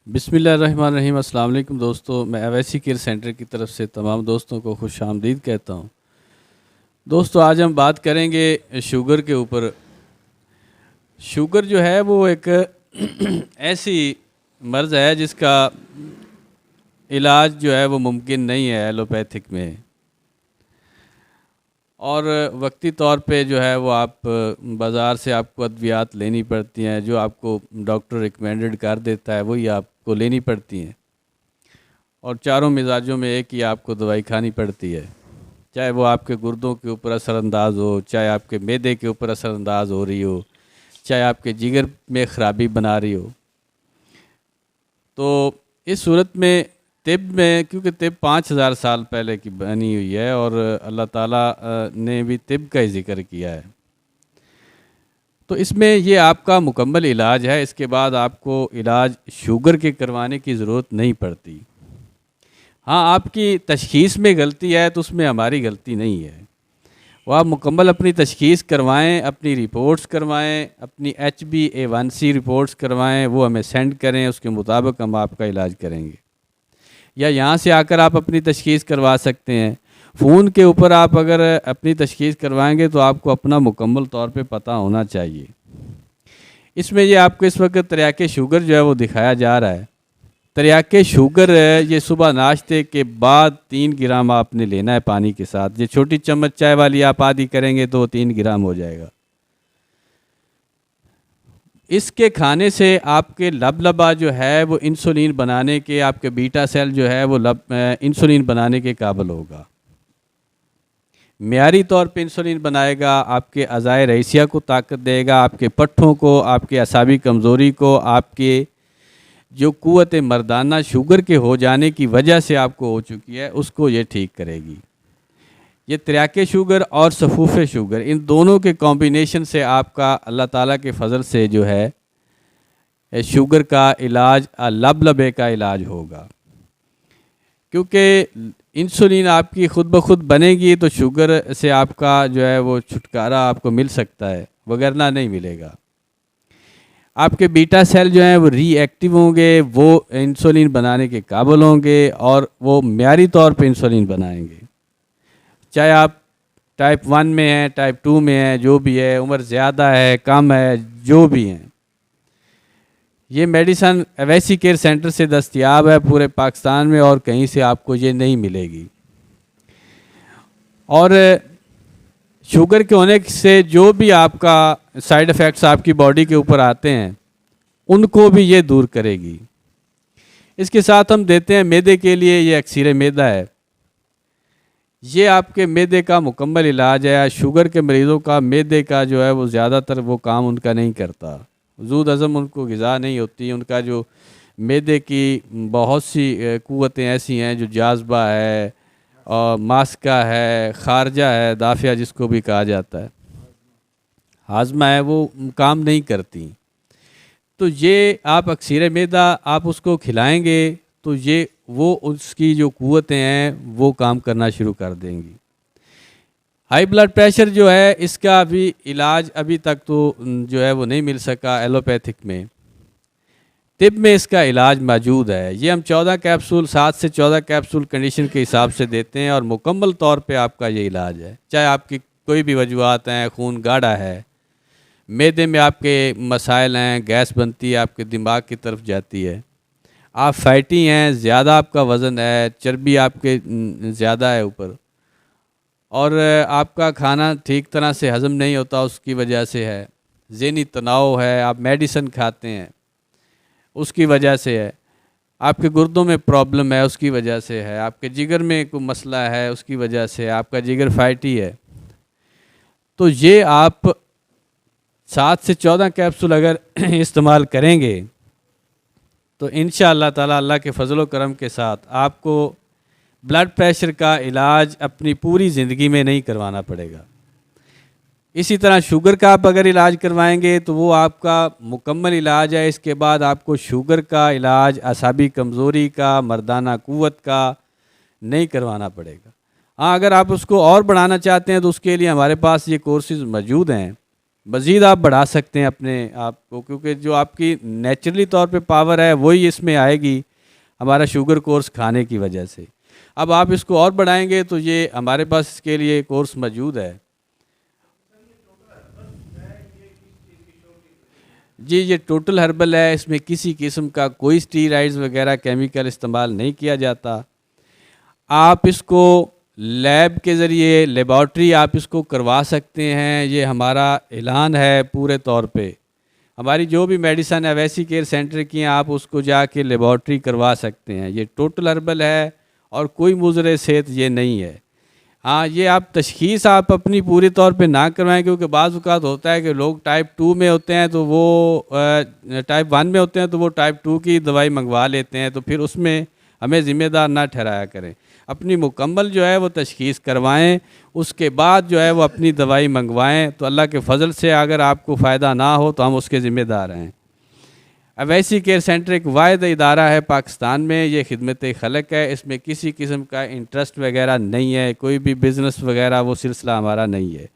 बिस्मिल्लाहिर्रहमानिर्रहीम। अस्सलाम वालेकुम दोस्तों, मैं अवैसी केयर सेंटर की तरफ से तमाम दोस्तों को खुश आमदीद कहता हूँ। दोस्तों, आज हम बात करेंगे शुगर के ऊपर। शुगर जो है वो एक ऐसी मर्ज़ है जिसका इलाज जो है वो मुमकिन नहीं है एलोपैथिक में, और वक्ती तौर पे जो है वो आप बाज़ार से आपको अद्वियात लेनी पड़ती हैं, जो आपको डॉक्टर रिकमेंडेड कर देता है वही आपको लेनी पड़ती हैं, और चारों मिजाजों में एक ही आपको दवाई खानी पड़ती है। चाहे वो आपके गुर्दों के ऊपर असरअंदाज हो, चाहे आपके मैदे के ऊपर असरअंदाज हो रही हो, चाहे आपके जिगर में ख़राबी बना रही हो। तो इस सूरत में तिब में, क्योंकि तिब 5000 साल पहले की बनी हुई है और अल्लाह ताला ने भी तिब का ही जिक्र किया है, तो इसमें ये आपका मुकम्मल इलाज है। इसके बाद आपको इलाज शुगर के करवाने की ज़रूरत नहीं पड़ती। हाँ, आपकी तशख़ीस में गलती है तो उसमें हमारी गलती नहीं है। वो आप मुकम्मल अपनी तशख़ीस करवाएं, अपनी रिपोर्ट्स करवाएं, अपनी HbA1c रिपोर्ट्स करवाएं, वो हमें सेंड करें, उसके मुताबिक हम आपका इलाज करेंगे। या यहाँ से आकर आप अपनी तशख़ीस करवा सकते हैं। फ़ोन के ऊपर आप अगर अपनी तशख़ीस करवाएंगे तो आपको अपना मुकम्मल तौर पे पता होना चाहिए। इसमें ये आपको इस वक्त तरियाके शुगर जो है वो दिखाया जा रहा है। तरियाके शुगर ये सुबह नाश्ते के बाद 3 ग्राम आपने लेना है पानी के साथ। ये छोटी चम्मच चाय वाली आप आधी करेंगे तो 3 ग्राम हो जाएगा। इसके खाने से आपके लबलबा जो है वो इंसुलिन बनाने के, आपके बीटा सेल जो है वो इंसुलिन बनाने के काबिल होगा, मियारी तौर पे इंसुलिन बनाएगा, आपके अज़ाए रईसिया को ताकत देगा, आपके पट्ठों को, आपके असाबी कमज़ोरी को, आपके जो क़ुव्वत मर्दाना शुगर के हो जाने की वजह से आपको हो चुकी है उसको ये ठीक करेगी। ये तरियाके शुगर और सफ़ूफ़े शुगर, इन दोनों के कॉम्बिनेशन से आपका अल्लाह ताला के फ़ज़ल से जो है शुगर का इलाज, लबलबे का इलाज होगा। क्योंकि इंसुलिन आपकी ख़ुद ब खुद बनेगी तो शुगर से आपका जो है वो छुटकारा आपको मिल सकता है, वगरना नहीं मिलेगा। आपके बीटा सेल जो हैं वो रीएक्टिव होंगे, वो इंसुलिन बनाने के काबिल होंगे और वो म्यारी तौर पे इंसुलिन बनाएंगे। चाहे आप टाइप 1 में हैं, टाइप 2 में हैं, जो भी है, उम्र ज़्यादा है, कम है, जो भी हैं, ये मेडिसन अवैसी केयर सेंटर से दस्तयाब है पूरे पाकिस्तान में, और कहीं से आपको ये नहीं मिलेगी। और शुगर के होने से जो भी आपका साइड इफ़ेक्ट्स आपकी बॉडी के ऊपर आते हैं उनको भी ये दूर करेगी। इसके साथ हम देते हैं मैदे के लिए, ये अक्सीर मैदा है। ये आपके मैदे का मुकम्मल इलाज है। शुगर के मरीज़ों का मैदे का जो है वो ज़्यादातर वो काम उनका नहीं करता, वजूद हज़म उनको ग़िज़ा नहीं होती। उनका जो मैदे की बहुत सी क़ुव्वतें ऐसी हैं, जो जाज़बा है और मास्का है, खारजा है, दाफ़िया जिसको भी कहा जाता है, हाजमा है, वो काम नहीं करती। तो ये आप अक्सीर मैदा आप उसको खिलाएंगे तो ये वो उसकी जो क़ुव्वतें हैं वो काम करना शुरू कर देंगी। हाई ब्लड प्रेशर जो है इसका भी इलाज अभी तक तो जो है वो नहीं मिल सका एलोपैथिक में। तिब में इसका इलाज मौजूद है। ये हम 14 कैप्सूल, 7 से 14 कैप्सूल कंडीशन के हिसाब से देते हैं और मुकम्मल तौर पे आपका ये इलाज है। चाहे आपकी कोई भी वजूहात हैं, खून गाढ़ा है, मैदे में आपके मसाइल हैं, गैस बनती है, आपके दिमाग की तरफ जाती है, आप फैटी हैं, ज़्यादा आपका वज़न है, चर्बी आपके ज़्यादा है ऊपर, और आपका खाना ठीक तरह से हज़म नहीं होता, उसकी वजह से है, ज़हनी तनाव है, आप मेडिसिन खाते हैं उसकी वजह से है, आपके गुर्दों में प्रॉब्लम है उसकी वजह से है, आपके जिगर में कोई मसला है उसकी वजह से, आपका जिगर फैटी है, तो ये आप 7 से 14 कैप्सूल अगर इस्तेमाल करेंगे तो इंशाअल्लाह ताला अल्लाह के फजल व करम के साथ आपको ब्लड प्रेशर का इलाज अपनी पूरी ज़िंदगी में नहीं करवाना पड़ेगा। इसी तरह शुगर का आप अगर इलाज करवाएंगे तो वो आपका मुकम्मल इलाज है। इसके बाद आपको शुगर का इलाज, असाबी कमज़ोरी का, मर्दाना क़ुव्वत का नहीं करवाना पड़ेगा। हाँ, अगर आप उसको और बढ़ाना चाहते हैं तो उसके लिए हमारे पास ये कोर्सेज़ मौजूद हैं। मज़ीद आप बढ़ा सकते हैं अपने आप को, क्योंकि जो आपकी नेचुरली तौर पे पावर है वही इसमें आएगी हमारा शुगर कोर्स खाने की वजह से। अब आप इसको और बढ़ाएंगे तो ये हमारे पास इसके लिए कोर्स मौजूद है। जी ये टोटल हर्बल है, इसमें किसी किस्म का कोई स्टीराइड्स वगैरह केमिकल इस्तेमाल नहीं किया जाता। आप इसको लैब के ज़रिए, लेबॉर्ट्री आप इसको करवा सकते हैं, ये हमारा ऐलान है पूरे तौर पे। हमारी जो भी मेडिसन है वैसी केयर सेंटर की हैं, आप उसको जाके लेबॉर्ट्री करवा सकते हैं। ये टोटल हर्बल है और कोई मुज़र सेहत ये नहीं है। हाँ, ये आप तशख़ीस आप अपनी पूरी तौर पे ना करवाएं, क्योंकि बाज़ औक़ात होता है कि लोग टाइप 2 में होते हैं तो वो टाइप 1 में होते हैं तो वो टाइप 2 की दवाई मंगवा लेते हैं, तो फिर उसमें हमें ज़िम्मेदार ना ठहराया करें। अपनी मुकम्मल जो है वो तशख़ीस करवाएं, उसके बाद जो है वो अपनी दवाई मंगवाएं, तो अल्लाह के फ़ज़ल से अगर आपको फ़ायदा ना हो तो हम उसके ज़िम्मेदार हैं। अवैसी केयर सेंटर एक वाहिद इदारा है पाकिस्तान में, ये खिदमत खलक है, इसमें किसी किस्म का इंटरेस्ट वगैरह नहीं है, कोई भी बिज़नेस वगैरह वो सिलसिला हमारा नहीं है।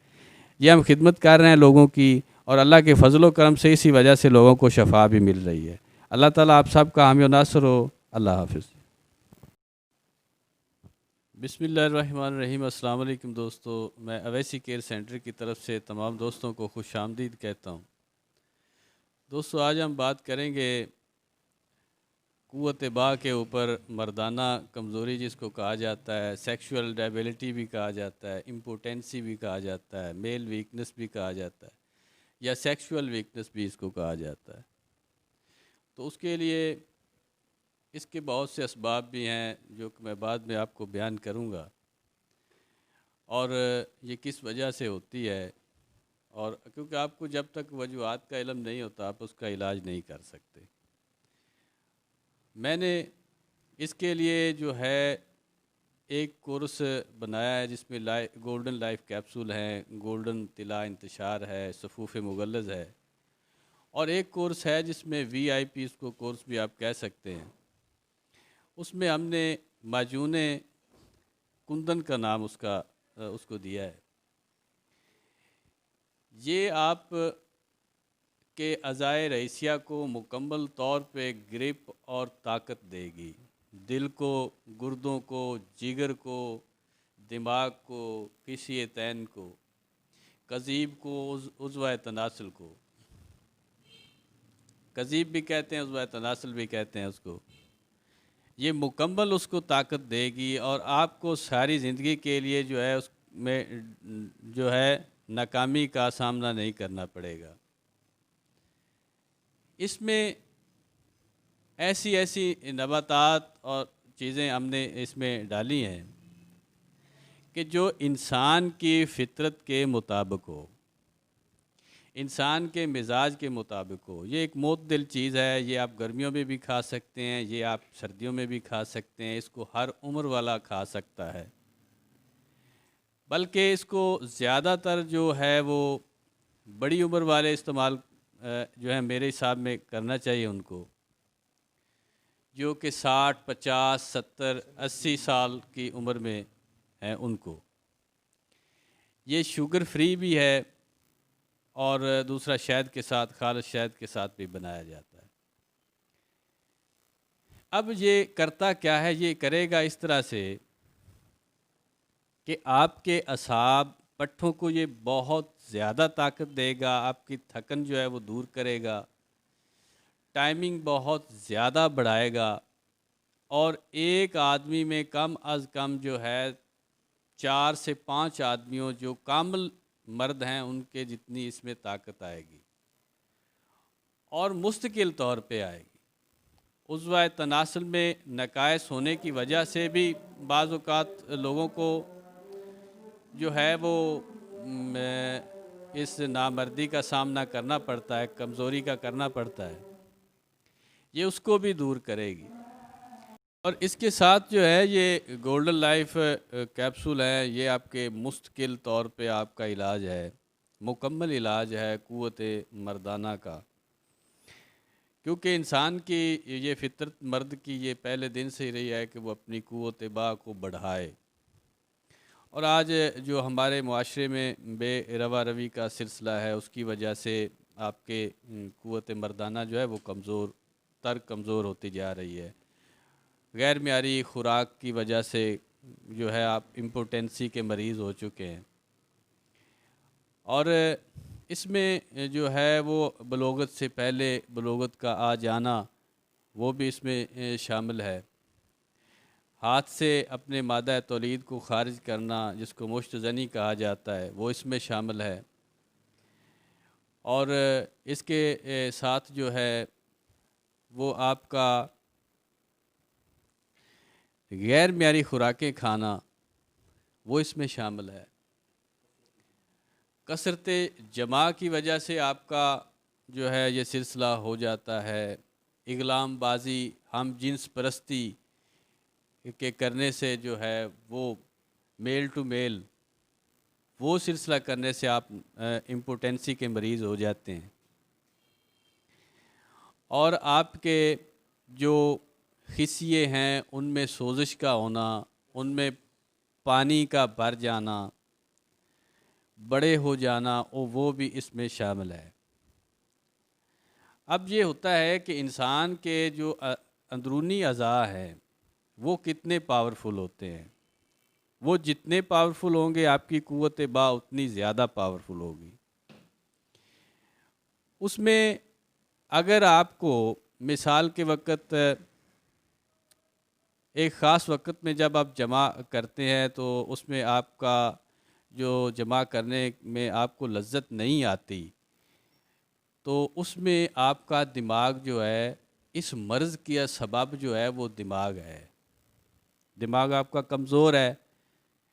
ये हम खिदमत कर रहे हैं लोगों की, और अल्लाह के फ़ज़ल करम से इसी वजह से लोगों को शफा भी मिल रही है। अल्लाह ताला आप सब का हामी व नासर हो। अल्लाह हाफ़िज़। बिस्मिल्लाहिर्रहमानिर्रहीम। अस्सलाम वालेकुम दोस्तों, मैं अवैसी केयर सेंटर की तरफ से तमाम दोस्तों को खुश आमदीद कहता हूँ। दोस्तों आज हम बात करेंगे क़ुव्वत बा के ऊपर, मर्दाना कमज़ोरी जिसको कहा जाता है, सेक्सुअल डेबिलिटी भी कहा जाता है, इम्पोटेंसी भी कहा जाता है, मेल वीकनेस भी कहा जाता है, या सेक्सुअल वीकनेस भी इसको कहा जाता है। तो उसके लिए इसके बहुत से असबाब भी हैं जो कि मैं बाद में आपको बयान करूँगा, और ये किस वजह से होती है, और क्योंकि आपको जब तक वजूहात का इल्म नहीं होता आप उसका इलाज नहीं कर सकते। मैंने इसके लिए जो है एक कोर्स बनाया है जिसमें गोल्डन लाइफ कैप्सूल हैं, गोल्डन तिला इंतशार है, सफ़ूफ़ मुगल्लज़ है, और एक कोर्स है जिसमें VIP इसको कोर्स भी आप कह सकते हैं। उसमें हमने माजून कुंदन का नाम उसको दिया है। ये आप के अज़ाए रईसिया को मुकम्मल तौर पे ग्रिप और ताकत देगी। दिल को, गुर्दों को, जिगर को, दिमाग को, किसी तैन को, कज़ीब को, उज़्वा तनासल को, कज़ीब भी कहते हैं, उज़्वा तनासल भी कहते हैं उसको। ये मुकम्मल उसको ताकत देगी और आपको सारी ज़िंदगी के लिए जो है उसमें जो है नाकामी का सामना नहीं करना पड़ेगा। इसमें ऐसी ऐसी नबातात और चीज़ें हमने इसमें डाली हैं कि जो इंसान की फ़ितरत के मुताबिक हो, इंसान के मिजाज के मुताबिक हो। ये एक मोतदिल चीज़ है, ये आप गर्मियों में भी खा सकते हैं, ये आप सर्दियों में भी खा सकते हैं, इसको हर उम्र वाला खा सकता है। बल्कि इसको ज़्यादातर जो है वो बड़ी उम्र वाले इस्तेमाल जो है मेरे हिसाब में करना चाहिए उनको, जो कि 60, 50, 70, 80 साल की उम्र में हैं उनको। ये शुगर फ्री भी है, और दूसरा शहद के साथ, खालिस शहद के साथ भी बनाया जाता है। अब ये करता क्या है, ये करेगा इस तरह से कि आपके असाब, पट्ठों को ये बहुत ज़्यादा ताकत देगा, आपकी थकन जो है वो दूर करेगा, टाइमिंग बहुत ज़्यादा बढ़ाएगा, और एक आदमी में कम अज़ कम जो है 4 से 5 आदमियों जो कामिल मर्द हैं उनके जितनी इसमें ताकत आएगी, और मुस्तकिल तौर पे आएगी। उज़्वा तनासल में नकायस होने की वजह से भी बाज़ औक़ात लोगों को जो है वो इस नामर्दी का सामना करना पड़ता है, कमज़ोरी का करना पड़ता है। ये उसको भी दूर करेगी। और इसके साथ जो है ये गोल्डन लाइफ कैप्सूल है, ये आपके मुस्तकिल तौर पे आपका इलाज है, मुकम्मल इलाज है क़ुव्वत मर्दाना का। क्योंकि इंसान की ये फितरत, मर्द की ये पहले दिन से ही रही है कि वो अपनी क़ुव्वत बा को बढ़ाए, और आज जो हमारे मुआशरे में बेरवा रवी का सिलसिला है, उसकी वजह से आपके क़ुव्वत मर्दाना जो है वो कमज़ोर होती जा रही है। गैर मियारी खुराक की वजह से जो है आप इम्पोटेंसी के मरीज़ हो चुके हैं, और इसमें जो है वो बलोगत से पहले बलोगत का आ जाना वो भी इसमें शामिल है। हाथ से अपने मादा तौलीद को ख़ारिज करना, जिसको मुश्तज़नी कहा जाता है, वो इसमें शामिल है। और इसके साथ जो है वो आपका गैर मियारी खुराकें खाना वो इसमें शामिल है। कसरत जमा की वजह से आपका जो है ये सिलसिला हो जाता है। इगलाम बाजी, हम जिन्स परस्ती के करने से जो है वो मेल टू मेल वो सिलसिला करने से आप इम्पोटेंसी के मरीज़ हो जाते हैं। और आपके जो हिस्से हैं उनमें सोजिश का होना, उनमें पानी का भर जाना, बड़े हो जाना, वो भी इसमें शामिल है। अब ये होता है कि इंसान के जो अंदरूनी अज़ा हैं वो कितने पावरफुल होते हैं। वो जितने पावरफुल होंगे आपकी क़ुव्वत बा उतनी ज़्यादा पावरफुल होगी। उसमें अगर आपको मिसाल के वक़्त एक ख़ास वक़्त में जब आप जमा करते हैं तो उसमें आपका जो जमा करने में आपको लज्जत नहीं आती, तो उसमें आपका दिमाग जो है, इस मर्ज़ का सबब जो है वो दिमाग है। दिमाग आपका कमज़ोर है,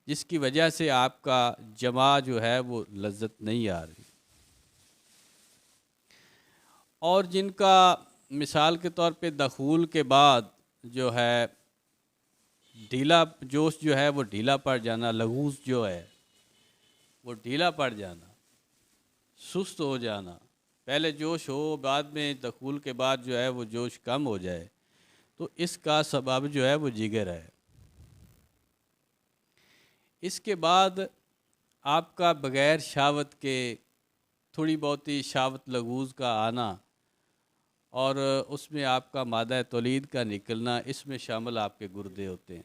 जिसकी वजह से आपका जमा जो है वो लज्जत नहीं आ रही। और जिनका मिसाल के तौर पे दखूल के बाद जो है ढीला जोश जो है वो ढीला पड़ जाना, लगूस जो है वो ढीला पड़ जाना, सुस्त हो जाना, पहले जोश हो बाद में दखूल के बाद जो है वो जोश कम हो जाए, तो इसका सबब जो है वो जिगर है। इसके बाद आपका बग़ैर शावत के थोड़ी बहुत ही शावत लगूज़ का आना और उसमें आपका मादा तौलीद का निकलना, इसमें शामिल आपके गुर्दे होते हैं।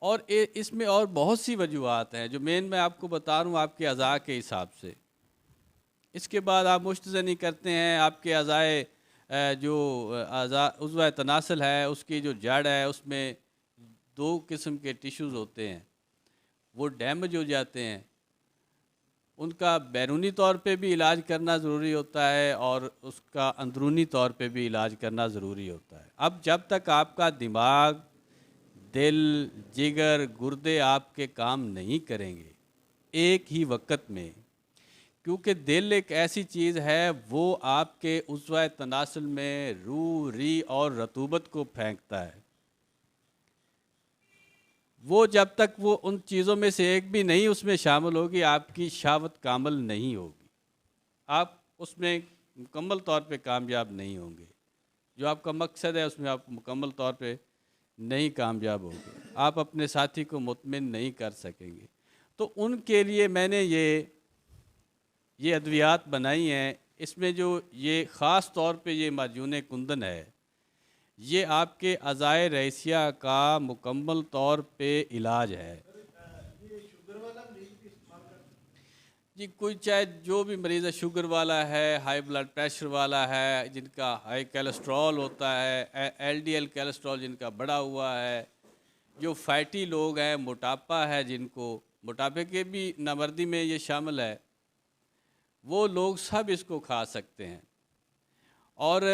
और इसमें और बहुत सी वजूहात हैं जो मेन मैं आपको बता रहा हूँ आपके अज़ा के हिसाब से। इसके बाद आप मुश्तज़नी करते हैं, आपके अज़ाए जो अज़ा उज़्वा तनासल है उसकी जो जड़ है उसमें दो किस्म के टिश्यूज़ होते हैं, वो डैमेज हो जाते हैं। उनका बैरूनी तौर पे भी इलाज करना ज़रूरी होता है और उसका अंदरूनी तौर पे भी इलाज करना ज़रूरी होता है। अब जब तक आपका दिमाग, दिल, जिगर, गुर्दे आपके काम नहीं करेंगे एक ही वक़्त में, क्योंकि दिल एक ऐसी चीज़ है वो आपके उज़्वा तनासुल में रूह, री और रतूबत को फेंकता है। वो जब तक वो उन चीज़ों में से एक भी नहीं उसमें शामिल होगी, आपकी शावत कामल नहीं होगी, आप उसमें मुकम्मल तौर पे कामयाब नहीं होंगे। जो आपका मकसद है उसमें आप मुकम्मल तौर पे नहीं कामयाब होंगे, आप अपने साथी को मुतमिन नहीं कर सकेंगे। तो उनके लिए मैंने ये अद्वियात बनाई हैं। इसमें जो ये ख़ास तौर पे ये माजून कुंदन है, ये आपके अज़ाए रईसिया का मुकम्मल तौर पे इलाज है। जी, कोई चाहे जो भी मरीज़ है, शुगर वाला है, हाई ब्लड प्रेशर वाला है, जिनका हाई कोलेस्ट्रॉल होता है, एलडीएल कोलेस्ट्रॉल जिनका बढ़ा हुआ है, जो फैटी लोग हैं, मोटापा है, जिनको मोटापे के भी नामर्दी में ये शामिल है, वो लोग सब इसको खा सकते हैं। और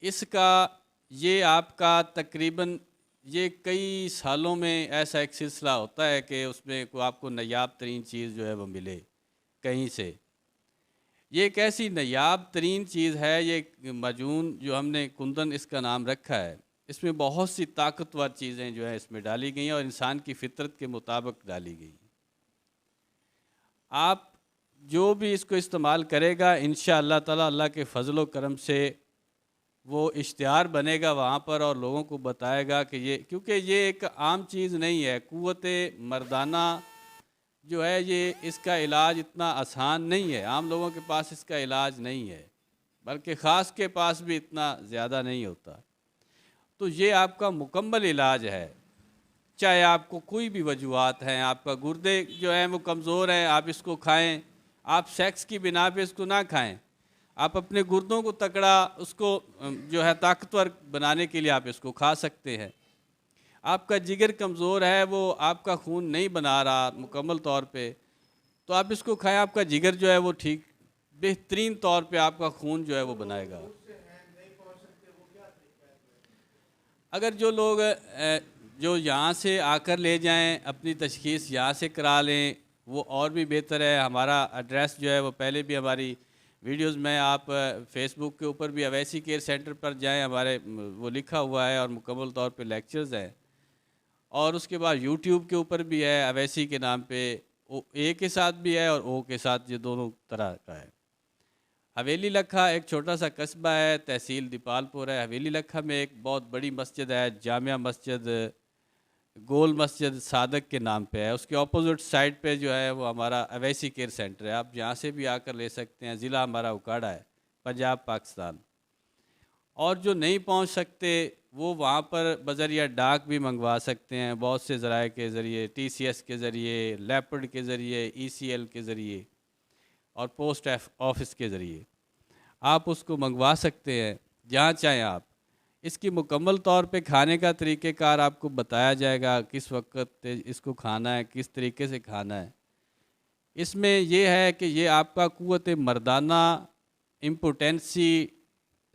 इसका ये आपका तकरीबन ये कई सालों में ऐसा एक सिलसिला होता है कि उसमें को आपको नायाब तरीन चीज़ जो है वो मिले कहीं से। ये एक ऐसी नायाब तरीन चीज़ है, ये माजून जो हमने कुंदन इसका नाम रखा है, इसमें बहुत सी ताकतवर चीज़ें जो है इसमें डाली गई हैं और इंसान की फितरत के मुताबिक डाली गई। आप जो भी इसको इस्तेमाल करेगा इंशाअल्लाह ताला अल्लाह के फ़ज़ल व करम से वो इश्तिहार बनेगा वहाँ पर और लोगों को बताएगा कि ये, क्योंकि ये एक आम चीज़ नहीं है। क़ुव्वते मर्दाना जो है ये, इसका इलाज इतना आसान नहीं है, आम लोगों के पास इसका इलाज नहीं है, बल्कि ख़ास के पास भी इतना ज़्यादा नहीं होता। तो ये आपका मुकम्मल इलाज है। चाहे आपको कोई भी वजूहात हैं, आपका गुर्दे जो हैं वो कमज़ोर हैं, आप इसको खाएं। आप सेक्स की बिना पे इसको ना खाएं। आप अपने गुर्दों को तकड़ा, उसको जो है ताकतवर बनाने के लिए आप इसको खा सकते हैं। आपका जिगर कमज़ोर है, वो आपका खून नहीं बना रहा मुकम्मल तौर पे, तो आप इसको खाएं। आपका जिगर जो है वो ठीक बेहतरीन तौर पे आपका खून जो है वो बनाएगा। अगर जो लोग जो यहाँ से आकर ले जाएं, अपनी तशख़ीस यहाँ से करा लें, वो और भी बेहतर है। हमारा एड्रेस जो है वो पहले भी हमारी वीडियोस में, आप फेसबुक के ऊपर भी अवैसी केयर सेंटर पर जाएं, हमारे वो लिखा हुआ है और मुकम्मल तौर पे लेक्चर्स हैं। और उसके बाद यूट्यूब के ऊपर भी है अवैसी के नाम पे, ओ ए के साथ भी है और ओ के साथ, ये दोनों तरह का है। हवेली लखा एक छोटा सा कस्बा है, तहसील दीपालपुर है। हवेली लखा में एक बहुत बड़ी मस्जिद है, जामिया मस्जिद, गोल मस्जिद सादक के नाम पे है। उसके ऑपोजिट साइड पे जो है वो हमारा अवैसी केयर सेंटर है। आप यहाँ से भी आकर ले सकते हैं। ज़िला हमारा उकाड़ा है, पंजाब पाकिस्तान। और जो नहीं पहुँच सकते वो वहाँ पर बज़रिया डाक भी मंगवा सकते हैं, बहुत से ज़राए के ज़रिए, TCS के ज़रिए, लेपर्ड के ज़रिए, ECL के ज़रिए और पोस्ट ऑफिस के ज़रिए आप उसको मंगवा सकते हैं जहाँ चाहें आप। इसकी मुकम्मल तौर पे खाने का तरीक़ेकार आपको बताया जाएगा, किस वक्त इसको खाना है, किस तरीके से खाना है। इसमें यह है कि ये आपका क़ुव्वत मर्दाना, इम्पोटेंसी,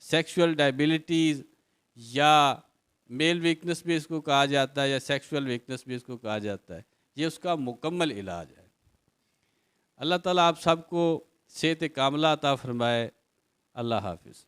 सेक्सुअल डायबिलिटीज़ या मेल वीकनेस भी इसको कहा जाता है, या सेक्सुअल वीकनेस भी इसको कहा जाता है, ये उसका मुकम्मल इलाज है। अल्लाह ताला आप सबको सेहत कामिला अता फ़रमाए। अल्लाह हाफ़िज़।